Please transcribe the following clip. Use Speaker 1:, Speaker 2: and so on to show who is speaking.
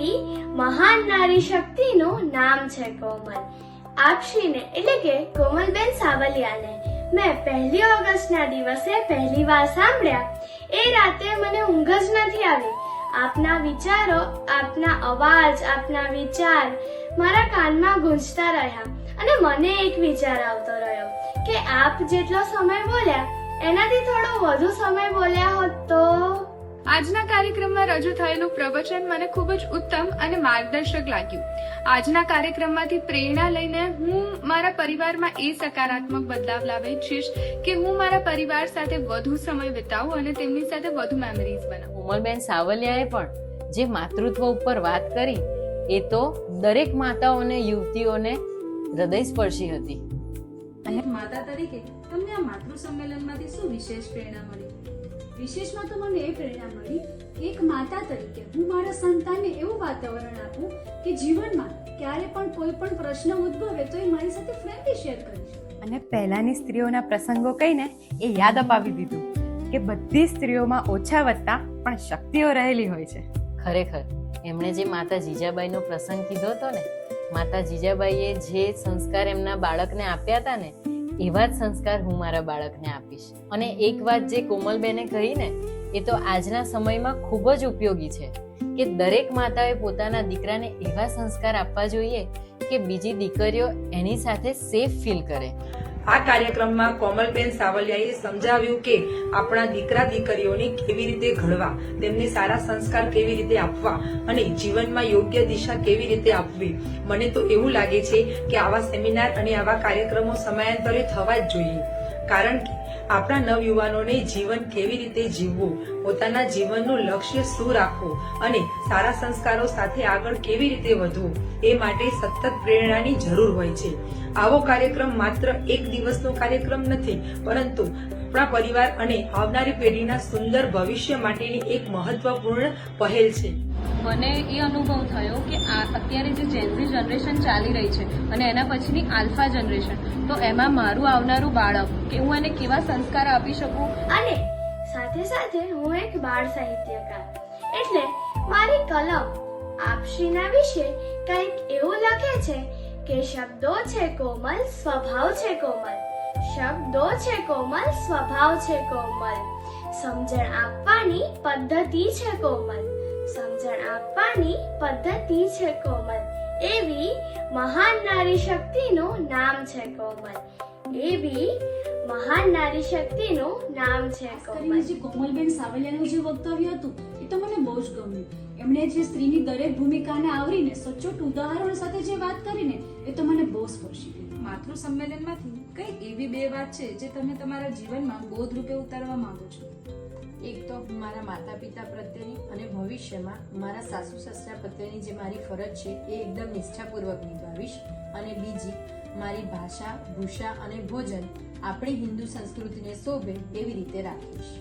Speaker 1: એવી મહાન નારી શક્તિનું નામ છે કોમલ. આપશ્રીને એટલે કે કોમલબેન સાવલિયાને મેં 1 ઓગસ્ટના દિવસે પહેલી વાર સાંભળ્યા. એ રાતે મને ઊંઘ જ નથી આવી. આપના વિચારો, આપના અવાજ, આપના વિચાર મારા કાનમાં ગૂંજતા રહ્યા અને મને એક વિચાર આવતો રહ્યો કે આપ જેટલો સમય બોલ્યા એનાથી થોડો વધુ સમય બોલ્યા હોત તો.
Speaker 2: આજના કાર્યક્રમમાં રજૂ થયેલું પ્રવચન મને ખૂબ જ ઉત્તમ અને માર્ગદર્શક લાગ્યું. આજના કાર્યક્રમમાંથી પ્રેરણા લઈને હું મારા પરિવારમાં એ સકારાત્મક બદલાવ લાવવા ઈચ્છીશ કે હું મારા પરિવાર સાથે વધુ સમય વિતાવું અને તેમની સાથે વધુ મેમરીઝ બનાવું.
Speaker 3: કોમલબેન સાવલિયાએ પણ જે માતૃત્વ ઉપર વાત કરી એ તો દરેક માતાઓને, યુવતીઓને હૃદયસ્પર્શી હતી.
Speaker 4: અને માતા તરીકે તમને આ માતૃ સંમેલનમાંથી શું વિશેષ પ્રેરણા મળી? વિશેષમાં તો મને એ પ્રેરણા મળી કે એક માતા તરીકે હું મારા સંતાનને એવું વાતાવરણ આપું કે જીવનમાં ક્યારે પણ કોઈ પણ પ્રશ્ન ઉદ્ભવે તો એ મારી સાથે ફ્રેન્ડલી શેર કરી શકે.
Speaker 5: અને પહેલાની સ્ત્રીઓના પ્રસંગો કહીને એ યાદ અપાવી દીધું કે બધી સ્ત્રીઓમાં ઓછા વત્તા પણ શક્તિઓ રહેલી હોય છે.
Speaker 3: ખરેખર એમણે જે માતા જીજાબાઈનો પ્રસંગ કીધો હતો ને, માતા જીજાબાઈએ જે સંસ્કાર એમના બાળકને આપ્યા હતા ને એવા જ સંસ્કાર હું મારા બાળકને આપીશ. અને એક વાત જે કોમલબેને કહી ને એ તો આજના સમયમાં ખૂબ જ ઉપયોગી છે કે દરેક માતાએ પોતાના દીકરાને એવા સંસ્કાર આપવા જોઈએ કે બીજી દીકરીઓ એની સાથે સેફ ફીલ કરે.
Speaker 6: આ કાર્યક્રમમાં કોમલબેન સાવલિયાએ સમજાવ્યું કે આપણા દીકરા દીકરીઓને કેવી રીતે ઘડવા, તેમને સારા સંસ્કાર કેવી રીતે આપવા અને જીવનમાં યોગ્ય દિશા કેવી રીતે આપવી. મને તો એવું લાગે છે કે આવા સેમિનાર અને આવા કાર્યક્રમો સમયાંતરે થવા જ જોઈએ, કારણ કે આપણા નવયુવાનોને જીવન કેવી રીતે જીવવું, પોતાના જીવનનું લક્ષ્ય શું રાખવું અને સારા સંસ્કારો સાથે આગળ કેવી રીતે વધવું એ માટે સતત પ્રેરણાની જરૂર હોય છે. આવો કાર્યક્રમ માત્ર એક દિવસનો કાર્યક્રમ નથી, પરંતુ આપણા પરિવાર અને આવનારી પેઢીના સુંદર ભવિષ્ય માટેની એક મહત્વપૂર્ણ પહેલ છે.
Speaker 7: મને એ અનુભવ થયો કે અત્યારે જે જેનઝી જનરેશન ચાલી રહી છે અને એના પછીની આલ્ફા જનરેશન, તો એમાં મારું આવનારું બાળક કે હું એને કેવા સંસ્કાર આપી શકું.
Speaker 1: અને સાથે સાથે હું એક બાળ સાહિત્યકાર એટલે મારી કલમ આપશ્રીના વિશે કંઈક એવું લખે છે કે શબ્દો છે કોમલ, સ્વભાવ છે કોમલ. શબ્દો છે કોમલ, સ્વભાવ છે કોમલ. સમજણ આપવાની પદ્ધતિ છે કોમલ. સમજણ આપવાની પદ્ધતિ છે કોમલ. એવી મહાન નારી શક્તિનું નામ છે કોમલ. એવી મહાન નારી શક્તિનું નામ છે કોમલ.
Speaker 4: જે કોમલબેન સાવલિયાનું જે વક્તવ્ય હતું એ તો મને બહુ જ ગમ્યું. એમણે જે સ્ત્રીની દરેક ભૂમિકાને આવરીને સચોટ ઉદાહરણો સાથે જે વાત કરીને એ તો મને બહુ સ્પર્શી ગઈ.
Speaker 8: માતૃ સંમેલનમાંથી કઈ એવી 2 વાત છે જે તમે તમારા જીવનમાં બોધ રૂપે ઉતારવા માંગો છો?
Speaker 3: એક તો હું મારા માતા પિતા પ્રત્યેની અને ભવિષ્યમાં મારા સાસુ સસરા પ્રત્યેની જે મારી ફરજ છે એ એકદમ નિષ્ઠાપૂર્વક નિભાવીશ. અને બીજી, મારી ભાષા, ભૂષા અને ભોજન આપણી હિન્દુ સંસ્કૃતિને શોભે એવી રીતે રાખીશ.